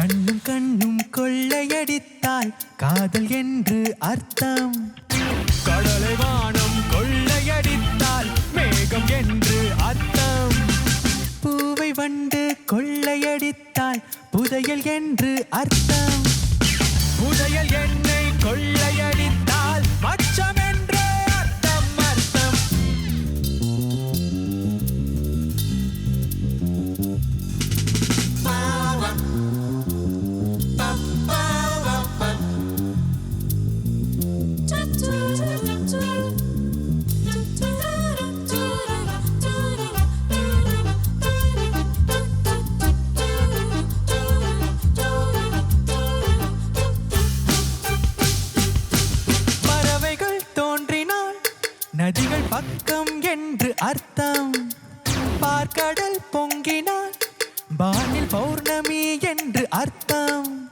கண்ணும் கண்ணும் கொள்ளையடித்தால் காதல் என்று அர்த்தம். கடலை வானம் கொள்ளையடித்தால் மேகம் என்று அர்த்தம். பூவை வண்டு கொள்ளையடித்தால் புதையல் என்று அர்த்தம். புதையல் என்னை கொள்ளையடித்தால் மச்சம் என்று அர்த்தம். அர்த்தம் நதிகள் பக்கம் என்று அர்த்தம். பார்க்கடல் பொங்கினால் வானில் பௌர்ணமி என்று அர்த்தம்.